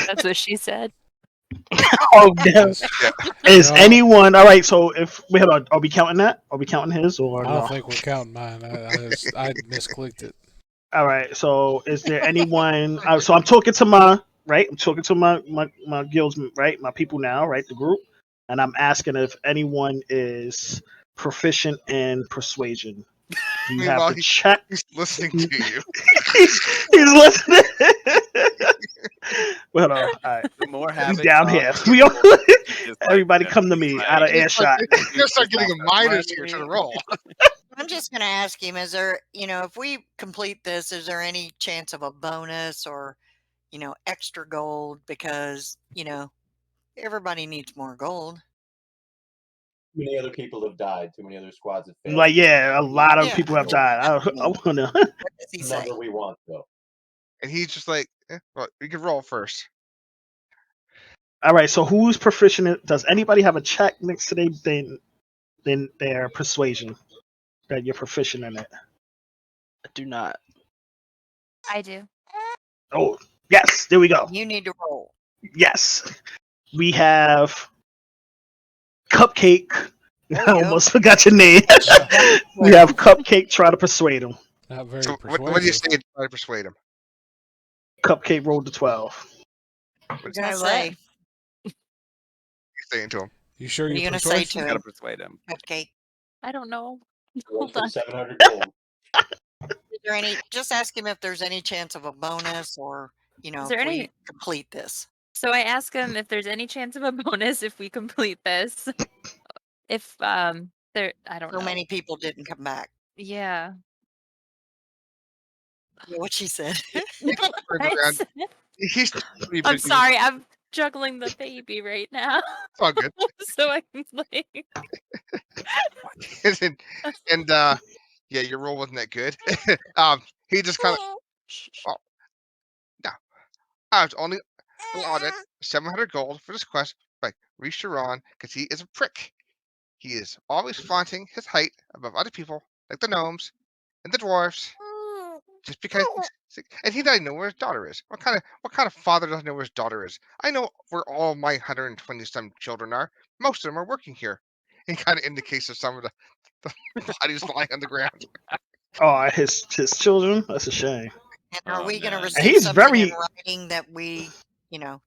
That's what she said. Oh, damn. Is No. anyone all right? So if we had, are we counting that? Are we counting his or I no? don't think we're counting mine. I misclicked it. All right. So is there anyone? So I'm talking to my right. I'm talking to my guilds, right? My people now, right? The group, and I'm asking if anyone is proficient in persuasion. Do you Meanwhile, have to check? he's listening to you. He's listening. Well, all right. The more We Havoc down talks, here. We the all, more he's just like, everybody yeah, come to me out of It's like- earshot. You're gonna start Just getting a like, minus here to the roll. I'm just gonna ask him, is there, if we complete this, is there any chance of a bonus or, extra gold? Because, everybody needs more gold. Too many other people have died. Too many other squads have failed. Like, yeah, a lot of Yeah. people have died. I wanna. What does he the say? number we want, though. And he's just like, well, you can roll first. All right. So who's proficient? Does anybody have a check next to their persuasion that you're proficient in it? I do not. I do. Oh, yes. There we go. You need to roll. Yes, we have Cupcake. There I you go. almost forgot your name. We have Cupcake. Try to persuade him. Not very So persuasive. what do you say to try to persuade him? Cupcake rolled the 12. What was gonna Try what? say? You're saying to him. You sure What are you're you gonna say persuasive? to gotta him? persuade him. Cupcake. I don't know. One Hold for on. 700 gold. Is there any? Just ask him if there's any chance of a bonus, or Is there if we any- complete this. So I ask him if there's any chance of a bonus if we complete this. If there, I don't So know. many people didn't come back. Yeah. Yeah, what she said. Turns around. He's pretty I'm busy. sorry. I'm juggling the baby right now, It's all good. so I can like. and yeah, your roll wasn't that good. He just kind of. Oh, no. I was only allotted 700 gold for this quest by Risharon because he is a prick. He is always flaunting his height above other people, like the gnomes and the dwarves, just because. And he doesn't know where his daughter is. What kind of father doesn't know where his daughter is? I know where all my 120 some children are. Most of them are working here. He kind of indicates that some of the bodies lying on the ground. Oh, his children? That's a shame. And are Oh, we going to man. receive He's something in very- writing that we,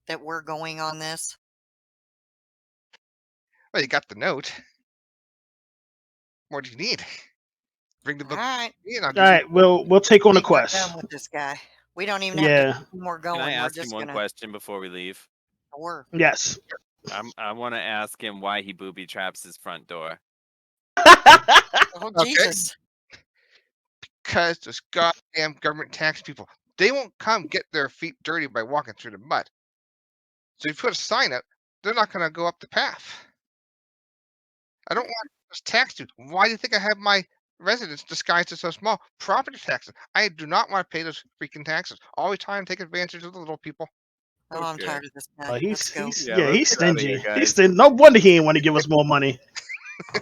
that we're going on this? Well, you got the note. What do you need? Bring the All book right. to me and I'll All give you. right, we'll take on the think we're quest. done with this guy. We don't even have Yeah. to keep more Can going. I We're ask him just one gonna question before we leave? work. Yes. I want to ask him why he booby traps his front door. Oh Okay. Jesus! Because those goddamn government tax people, they won't come get their feet dirty by walking through the mud. So if you put a sign up, they're not going to go up the path. I don't want those tax dudes. Why do you think I have my residence disguised as so small? Property taxes. I do not want to pay those freaking taxes. Always try and take advantage of the little people. Oh, I'm Okay. tired of this guy. Let's go. He's Yeah, let's he's get outta stingy. here, He's guys. stingy. No wonder he ain't want to give us more money.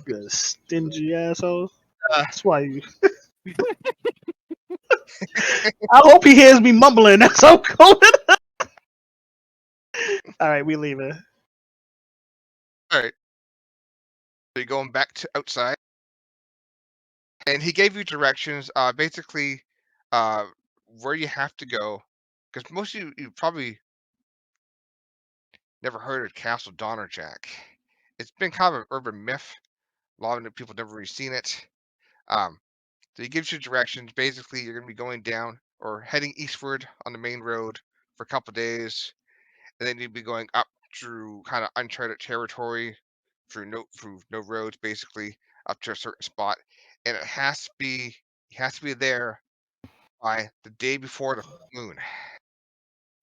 Good stingy asshole. That's why you. I hope he hears me mumbling. That's so cool. All right, we leaving. All right. So you're going back to outside, and he gave you directions. Basically, where you have to go, because most of you probably never heard of Castle Donnerjack. It's been kind of an urban myth. A lot of the people never really seen it. So he gives you directions. Basically, you're going to be going down or heading eastward on the main road for a couple days, and then you'd be going up through kind of uncharted territory, through no roads, basically up to a certain spot, and it has to be there by the day before the moon.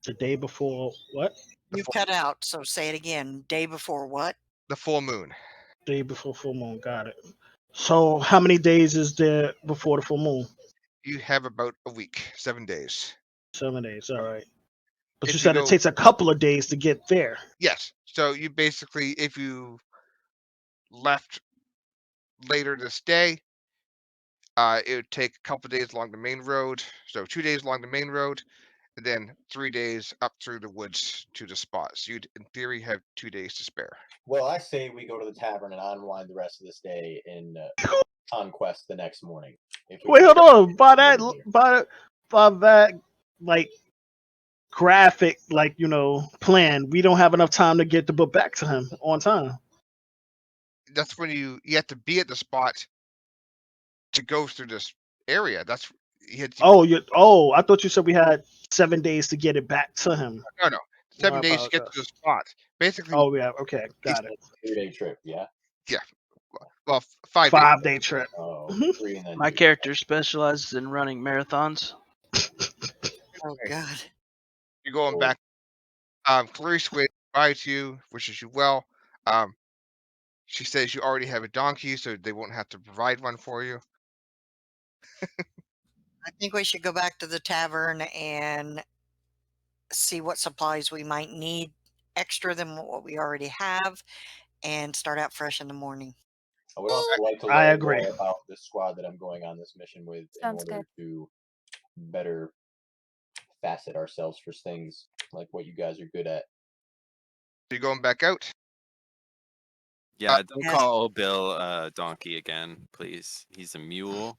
The day before what? You cut out, so say it again. Day before what? The full moon. Day before full moon. Got it. So how many days is there before the full moon? You have about a week, 7 days. 7 days. All right. But If you you said it go- takes a couple of days to get there. Yes. So you basically, if you left later this day, it would take a couple days along the main road. So 2 days along the main road, and then 3 days up through the woods to the spot. So you'd, in theory, have 2 days to spare. Well, I say we go to the tavern and unwind the rest of this day in conquest the next morning. If we Wait, can hold get on. By that, everything here. by that, like graphic, plan, we don't have enough time to get the book back to him on time. That's when you have to be at the spot to go through this area. That's you had to, I thought you said we had 7 days to get it back to him. no 7 I days to get to the apologize. spot. Basically, Oh yeah, okay, got it. 3-day trip, yeah. well, 5 days. 5-day trip. Oh, 3 and then My 2. character specializes in running marathons. Oh God. You're going Oh. back. Clarice waits by to you, wishes you well. She says you already have a donkey, so they won't have to provide one for you. I think we should go back to the tavern and see what supplies we might need extra than what we already have, and start out fresh in the morning. I would also like to I learn agree. more about the squad that I'm going on this mission with Sounds in order to better facet ourselves for things like what you guys are good at. So you're going back out. Yeah, don't Yeah. call old Bill a donkey again, please. He's a mule.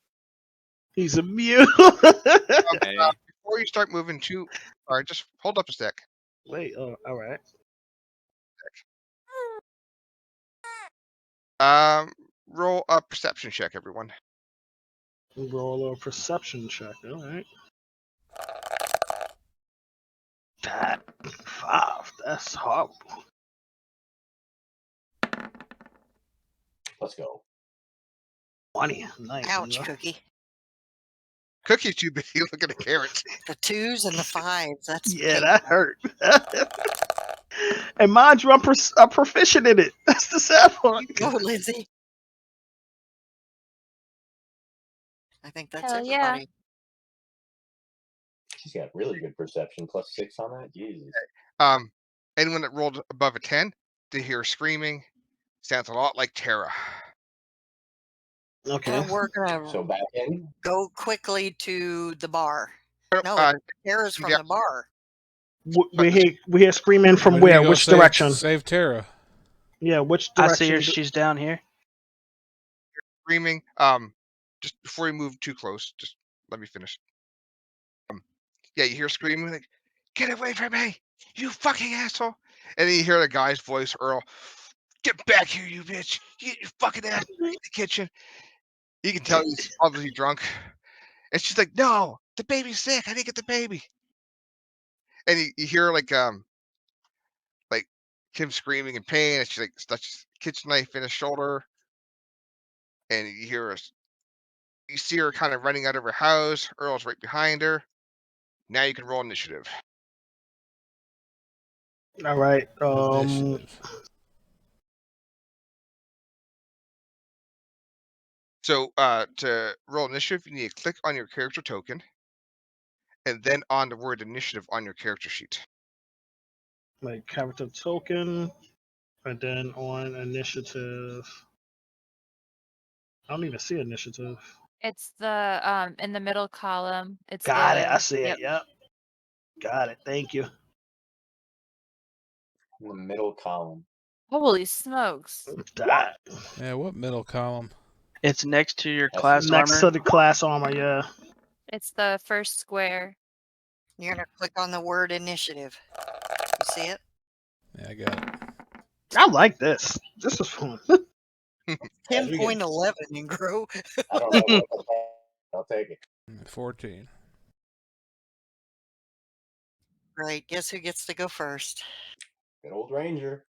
He's a mule. Okay. Before you start moving to, all right, just hold up a sec. Wait, all right. Roll a perception check, everyone. Roll a perception check. All right. That 5. That's horrible. Let's go. 20. Nice. Ouch, Cookie. Cookie's too busy looking at carrots. The 2s and the 5s. That's Yeah, that hurt. And mind you, I'm proficient in it. That's the sad part. Go, Lindsay. I think that's Hell yeah. everybody. She's got really good perception, +6 on that. Jesus. Anyone that rolled above a 10, they hear screaming. Sounds a lot like Tara. Okay. And we're gonna So back in. go quickly to the bar. No, Uh, Tara's from yeah. the bar. We hear screaming from We need to where? go Which save- direction? Save Tara. Yeah, which I direction? see her. She's down here. screaming. Just before you move too close, just let me finish. Yeah, you hear screaming like, "Get away from me, you fucking asshole!" And then you hear the guy's voice, Earl. "Get back here, you bitch! You fucking ass in the kitchen!" You can tell he's obviously drunk. And she's like, "No, the baby's sick. I didn't get the baby." And you hear like him screaming in pain, and she like stuck a kitchen knife in his shoulder, and you see her kind of running out of her house. Earl's right behind her. Now you can roll initiative. All right. Initiative. So to roll initiative, you need to click on your character token, and then on the word initiative on your character sheet. My character token, and then on initiative. I don't even see initiative. It's the in the middle column. It's Got the, it. I see yep. it. Yep. Got it. Thank you. In the middle column. Holy smokes. That. Yeah, what middle column? It's next to your That's class Next armor. to the class armor, yeah. It's the first square. You're gonna click on the word initiative. You see it? Yeah, I got it. I like this. This is fun. 10.11 and grow. I don't know what the heck. I'll take it. 14. Great. Guess who gets to go first? Good old Ranger.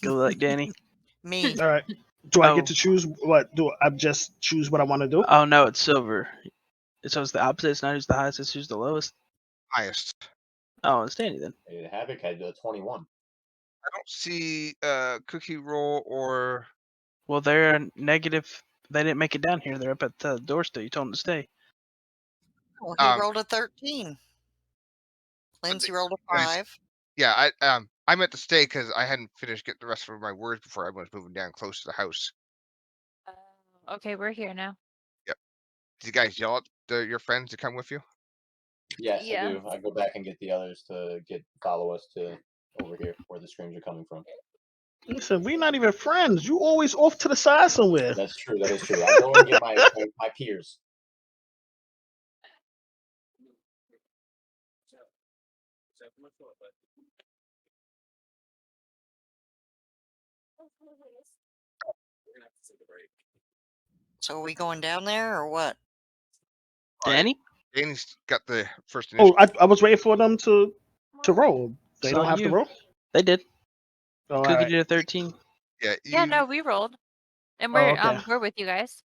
Good luck, Danny. Me. All right. Do I Oh. get to choose what? Do I just choose what I want to do? Oh no, it's silver. So it's the opposite. It's not who's the highest. It's who's the lowest. Highest. Oh, it's Danny then. Havoc had 21. I don't see cookie roll or Well, they're negative. They didn't make it down here. They're up at the door still. You told them to stay. Well, he Um, rolled a 13. Lindsay the- rolled a there's- 5. yeah. I meant to stay because I hadn't finished getting the rest of my words before I was moving down close to the house. Okay, we're here now. Did you guys yell at your friends to come with you? Yes, Yeah. I do. I go back and get the others to follow us to over here where the screams are coming from. Listen, we're not even friends. You always off to the side somewhere. That's true. That is true. I go and get my peers. So are we going down there or what? Danny. Danny's got the first Oh, initiative. I was waiting for them to roll. They It's don't on have to you. roll. They did. Oh, all Cookie right. did a 13. Yeah. Yeah, you- no, we rolled. And Oh, we're okay. we're with you guys.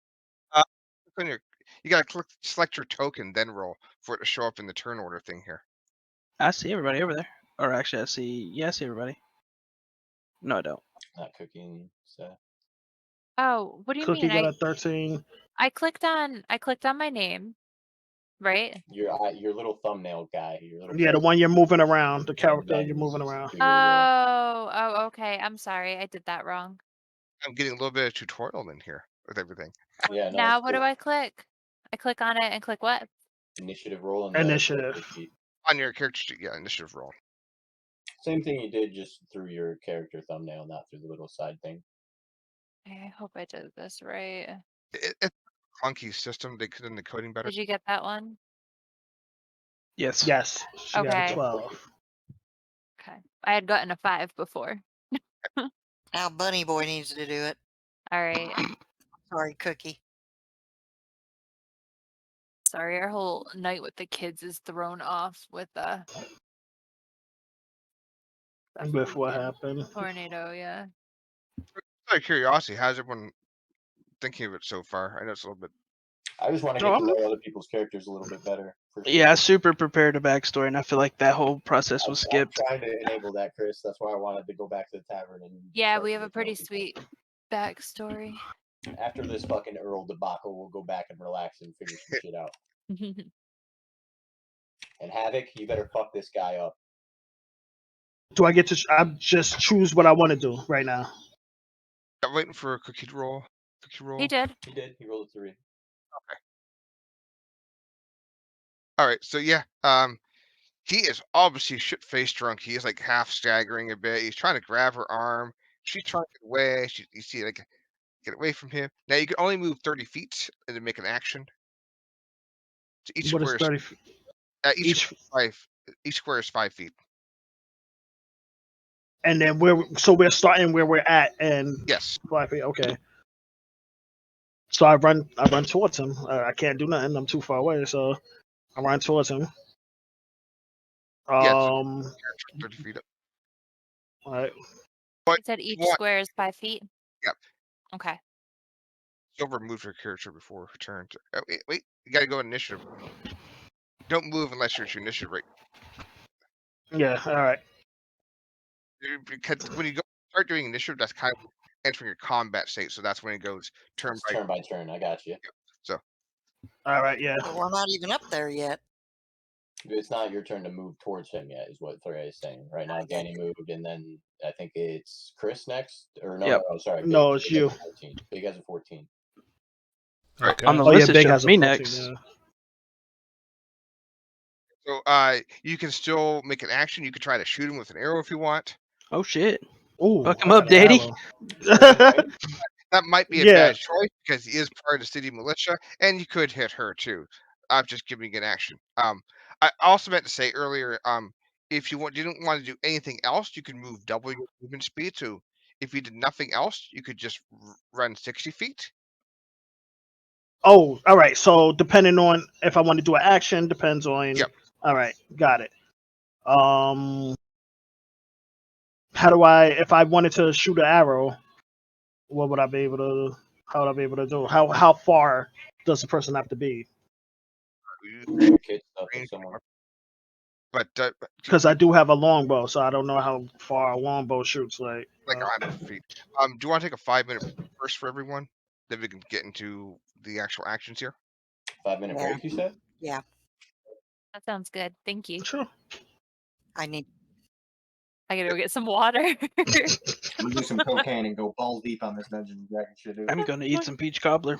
click on you gotta select your token, then roll for it to show up in the turn order thing here. I see everybody over there. Or actually, I see everybody. No, I don't. Not cooking. So Oh, what do you Cookie mean? got a 13. I clicked on my name, right? your little thumbnail guy. Your little Yeah, the one you're moving around. The character then you're moving around. do your roll. Oh, okay. I'm sorry. I did that wrong. I'm getting a little bit of tutorial in here with everything. Yeah, no, Now it's what do cool. I click? I click on it and click what? Initiative roll and Initiative. On your character sheet, yeah, initiative roll. Same thing you did, just through your character thumbnail, not through the little side thing. I hope I did this right. It's a clunky system. They could have done the coding better. Did you get that one? Yes. Yes, she got Okay. a 12. Okay. I had gotten a 5 before. Now Bunny Boy needs to do it. All right. Sorry, Cookie. Sorry, our whole night with the kids is thrown off with the With what happened. tornado, yeah. Out of curiosity, how's everyone thinking of it so far? I know it's a little bit. I just want to No, get to I'm- know other people's characters a little bit better. for sure. Yeah, I super prepared a backstory, and I feel like that whole process was I'm skipped. trying to enable that, Chris. That's why I wanted to go back to the tavern and. Yeah, start we to have a get to know pretty people. sweet backstory. After this fucking Earl debacle, we'll go back and relax and figure some shit out. And Havoc, you better fuck this guy up. Do I get to? I just choose what I want to do right now. I'm waiting for a cookie to roll. Cookie roll. He did. He did. He rolled a 3. All right, so yeah, he is obviously shit-faced drunk. He is like half staggering a bit. He's trying to grab her arm. She's trying to get away. You see, like, get away from him. Now you can only move 30 feet and to make an action. So each What is square 30? each square is 5 feet. And then we're starting where we're at, and Yes. 5 feet. Okay. So I run towards him. I can't do nothing. I'm too far away. So I run towards him. Yeah, it's Um. 30 feet up. All right. But You said each what? square is 5 feet? Yep. Okay. Silver moved her character before her turn. Wait. You gotta go initiative. Don't move unless you're at your initiative rate. Yeah. All right. Because when you start doing initiative, that's kind of entering your combat state. So that's when it goes turn It's by turn by turn. I got you. So All right. Yeah. But we're not even up there yet. It's not your turn to move towards him yet, is what Thray is saying. Right now, Danny moved, and then I think it's Chris next. Or no, Yep. no, sorry. No, it's Big has you. a 14. Big has a 14. Right. On the Oh yeah, list, it Big shows has a me 14, next. yeah. So you can still make an action. You could try to shoot him with an arrow if you want. Oh shit! Ooh, Fuck I him up, got an Daddy. arrow. That might be a Yeah. bad choice because he is part of the city militia, and you could hit her too. I'm just giving an action. I also meant to say earlier, if you didn't want to do anything else, you could move double your movement speed. So if you did nothing else, you could just run 60 feet. Oh, all right. So depending on if I want to do an action, depends on. Yep. All right, got it. How do I? If I wanted to shoot an arrow, what would I be able to? How would I be able to do? How far does the person have to be? Grab kit stuff if Range, someone. But Because I do have a longbow, so I don't know how far a longbow shoots. Like 100 feet. Do you want to take a 5-minute first for everyone? Then we can get into the actual actions here. 5-minute Yeah. break, you said? Yeah. That sounds good. Thank you. sure. I need. I gotta go get some water. I'm gonna do some cocaine and go balls deep on this Dungeons and Dragons shit. Dude. I'm gonna eat some peach cobbler.